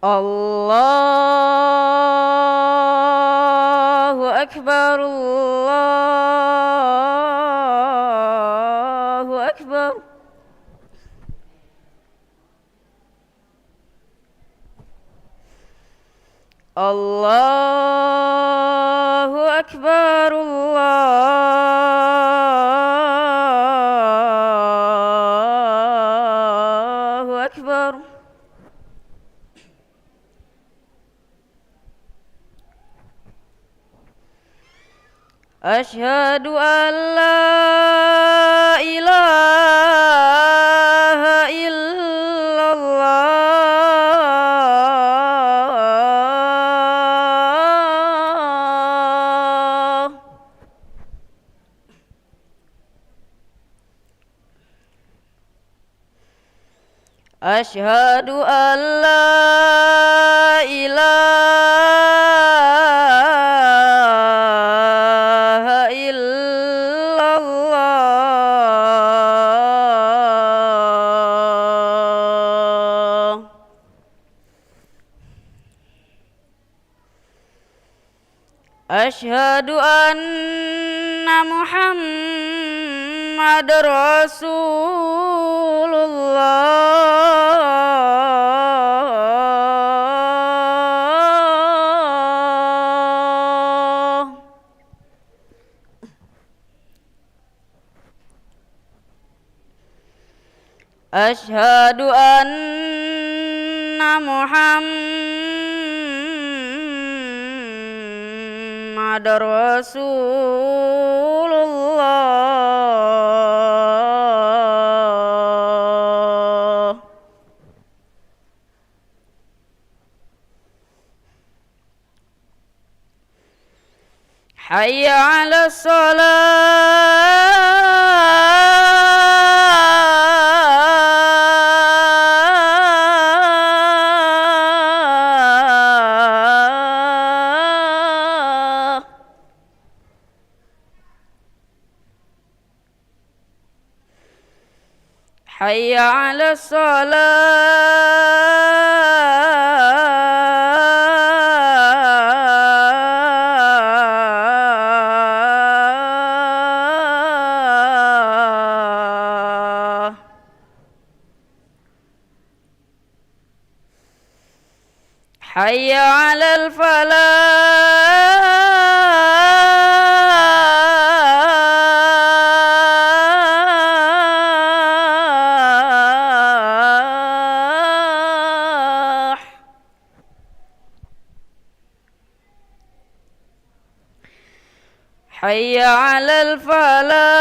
Allahu Akbar, Allahu Akbar. Allahu Akbar, Allahu Akbar. Asyhadu an la ilaha illallah. Asyhadu an la ilaha illallah. Asyhadu anna Muhammadar Rasulullah. Asyhadu anna Muhammadar Rasulullah. Hayya 'alas shalah. Hayya 'alas shalah. Hayya 'alal falah. Hayya 'alal falah.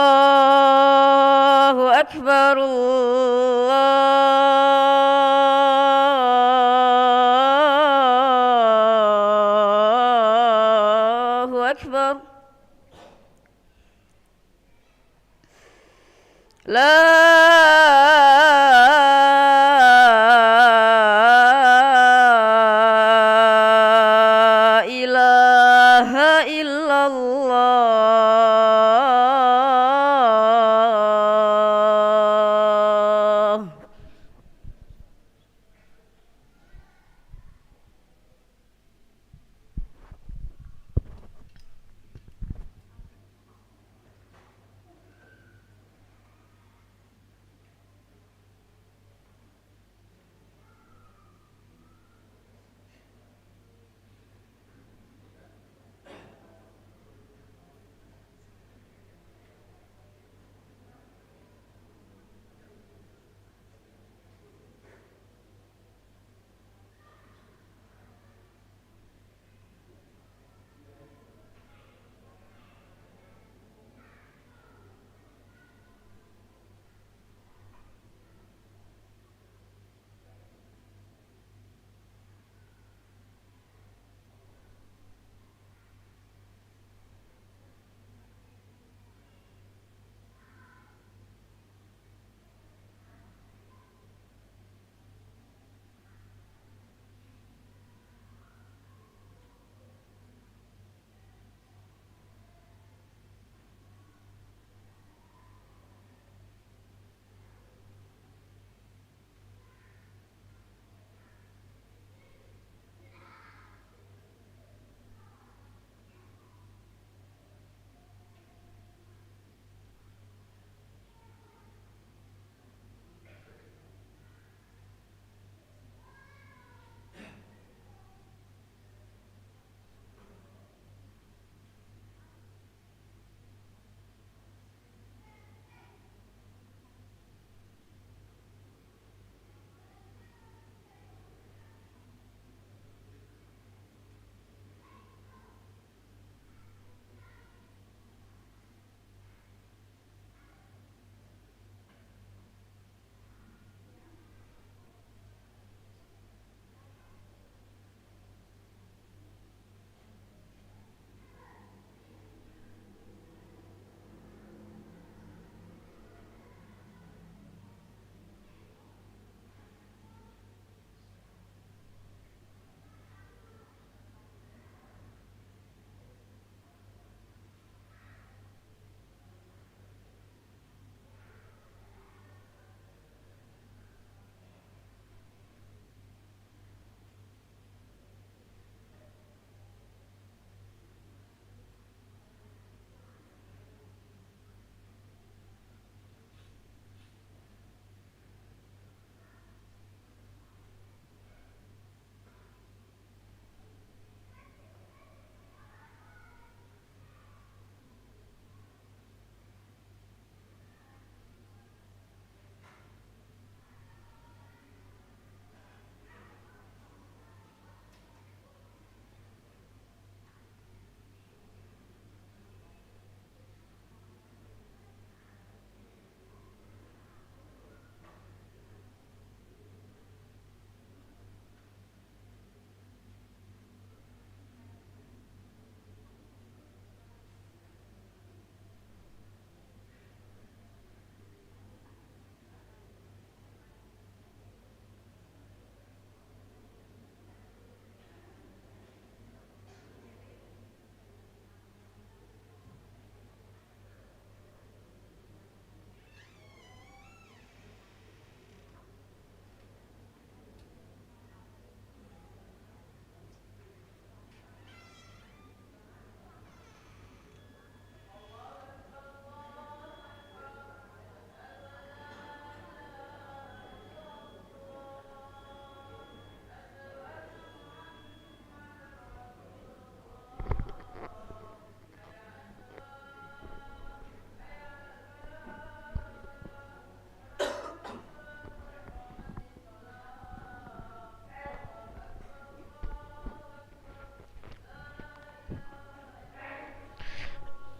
Allahu Akbar, Allahu Akbar. La ilaha illallah.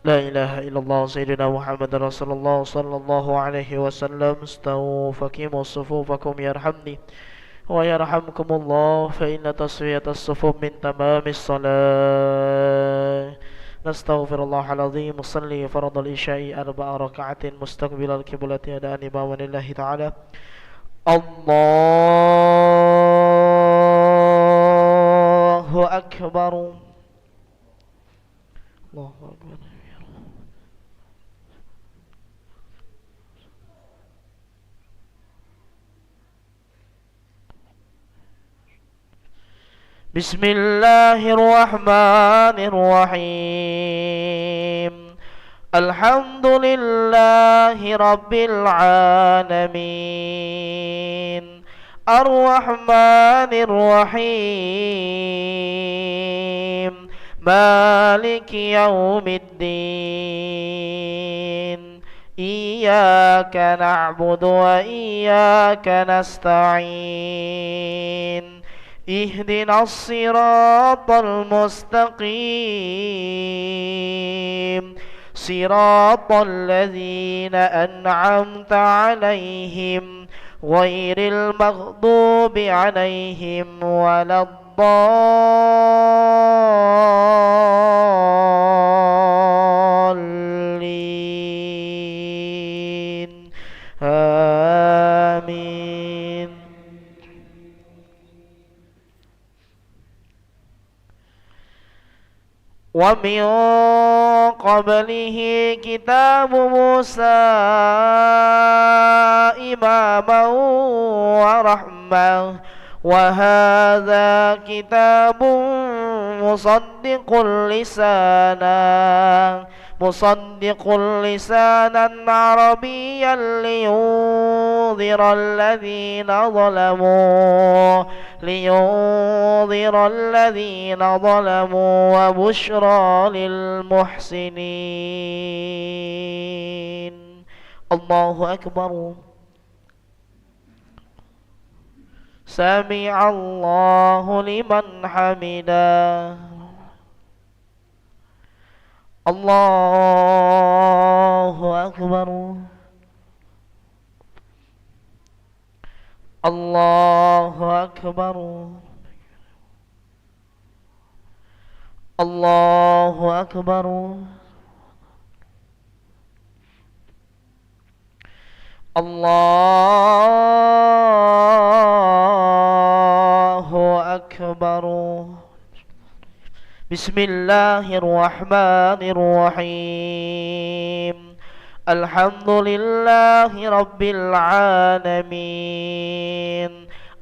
لا إله إلا الله سيدنا محمد رسول الله صلى الله عليه وسلم. استووا فقيموا صفوفكم يرحمني ويرحمكم الله، فإن تسوية الصفوف من تمام الصلاة. نستغفر الله العظيم. صلي فرض العشاء 4 ركعات مستقبل القبلة أداء إماما لله تعالى. الله أكبر. الله أكبر. بسم الله الرحمن الرحيم. الحمد لله رب العالمين، الرحمن الرحيم، مالك يوم الدين. إياك نعبد وإياك نستعين. اهدنا الصراط المستقيم، صراط الذين أنعمت عليهم غير المغضوب عليهم ولا الضالين. آمين. ومن قبله كتاب موسى إماما ورحمة، وهذا كتاب مصدق لسانا عربيا لينذر الذين ظلموا وبشرى للمحسنين. الله أكبر. سمع الله لمن حمده. الله أكبر. الله أكبر. الله أكبر. الله أكبر. بسم الله الرحمن الرحيم. الحمد لله رب العالمين،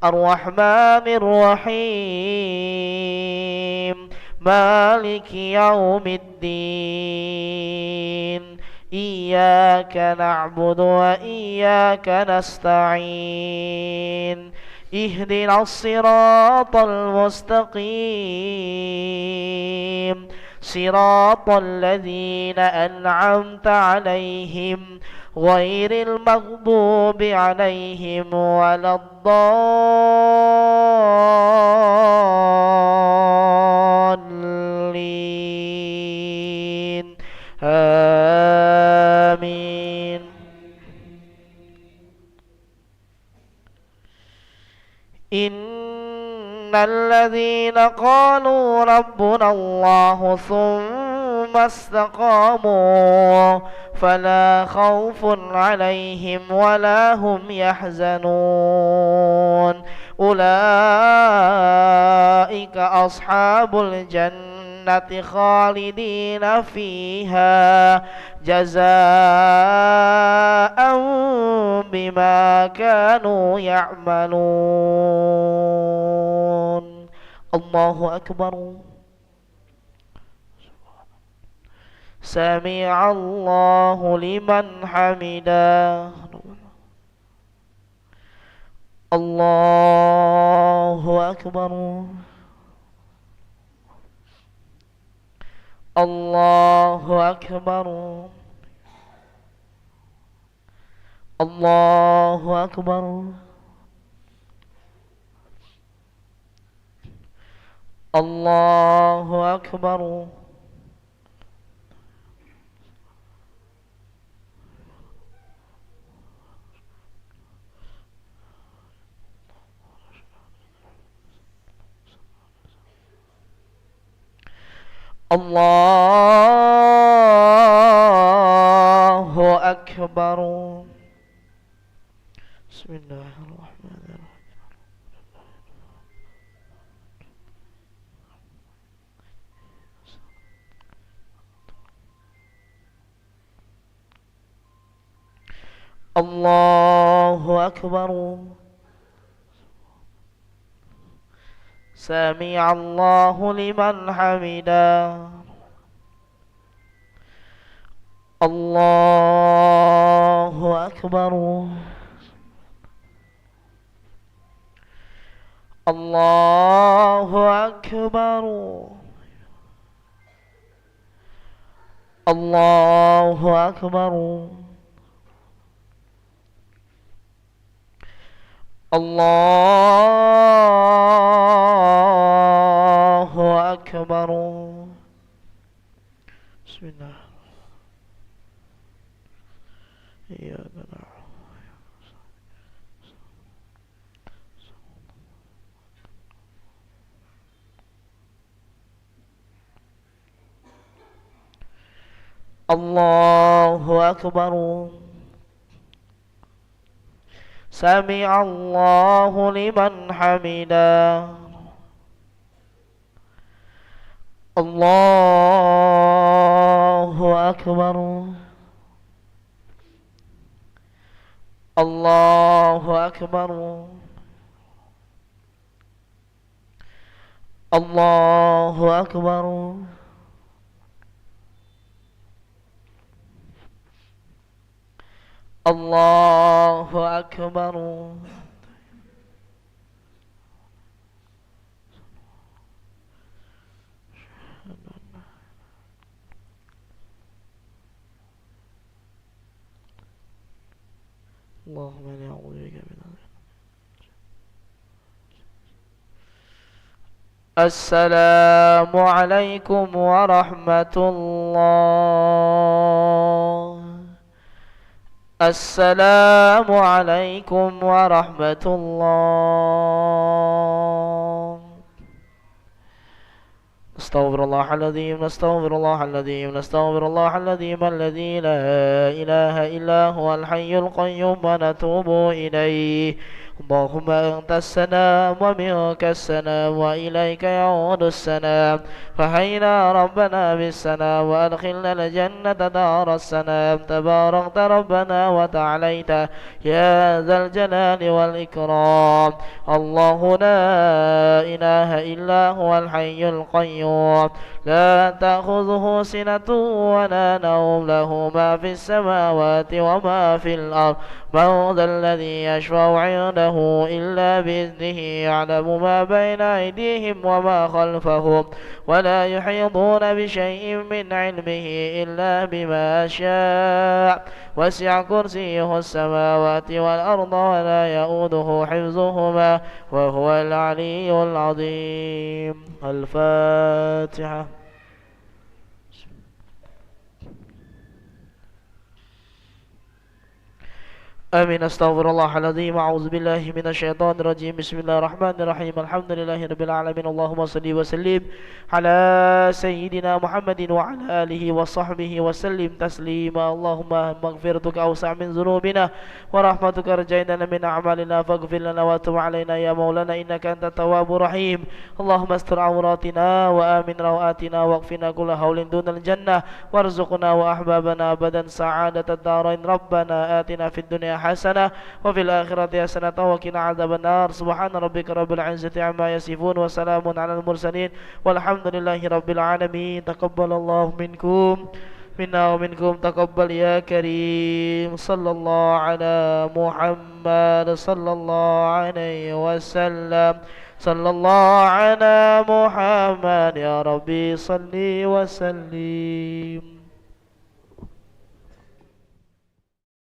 الرحمن الرحيم، مالك يوم الدين. إياك نعبد وإياك نستعين. اهدنا الصراط المستقيم، صراط الذين أنعمت عليهم غير المغضوب عليهم ولا الضالين. آمين. إن الذين قالوا ربنا الله ثم استقاموا فلا خوف عليهم ولا هم يحزنون. أولئك أصحاب الجنة خالدين فيها جزاء بما كانوا يعملون. الله أكبر. سمع الله لمن حمده. الله أكبر. الله أكبر. الله أكبر. الله أكبر. Allahu Akbar. Bismillahirrahmanirrahim. Allahu Akbar. Sami'allahu liman hamidah. Allahu Akbar. Allahu Akbar. Allahu Akbar. Allahu Akbar. Bismillah. Iyyaka na'budu. Allahu Akbar. Sami'allahu liman hamidah. Allahu Akbar. Allahu Akbar. Allahu Akbar. Allahu Akbar. اللهم إني أعوذ بك من السلام عليكم ورحمة الله. السلام عليكم ورحمة الله. نستغفر الله العظيم، نستغفر الله العظيم، نستغفر الله العظيم الذي لا إله إلا هو الحي القيوم ونتوب إليه. اللهم أنت السلام ومنك السلام وإليك يعود السلام. فحينا ربنا بالسلام وأدخلنا الجنة دار السلام. تباركت ربنا وتعاليت يا ذا الجلال والإكرام. الله لا إله إلا هو الحي القيوم لا تأخذه سنة ولا نوم، له ما في السماوات وما في الأرض. من ذا الذي يشفع عنده إلا بإذنه، يعلم ما بين أيديهم وما خلفهم، ولا يحيطون بشيء من علمه إلا بما شاء. وسع كرسيه السماوات والأرض ولا يؤوده حفظهما وهو العلي العظيم. الفاتحة. آمين. استغفر الله العظيم. أعوذ بالله من الشيطان الرجيم. بسم الله الرحمن الرحيم. الحمد لله رب العالمين. اللهم صل وسلم على سيدنا محمد وعلى آله وصحبه وسلم تسليما. اللهم مغفرتك أوسع من ذنوبنا ورحمتك رجينا من أعمالنا، فاغفر لنا وتب علينا يا مولانا إنك أنت التواب الرحيم. اللهم استر عوراتنا وآمن روآتنا واكفنا كل هول دون الجنة، وارزقنا وأحبابنا أبدا سعادة الدارين. ربنا آتنا في الدنيا حسنة وفي الآخرة حسنة وقنا عذاب النار. سبحان ربك رب العزة عما يصفون وسلام على المرسلين والحمد لله رب العالمين. تقبل الله منكم منا ومنكم تقبل يا كريم. صلى الله على محمد صلى الله عليه وسلم. صلى الله على محمد يا ربي صل وسلم.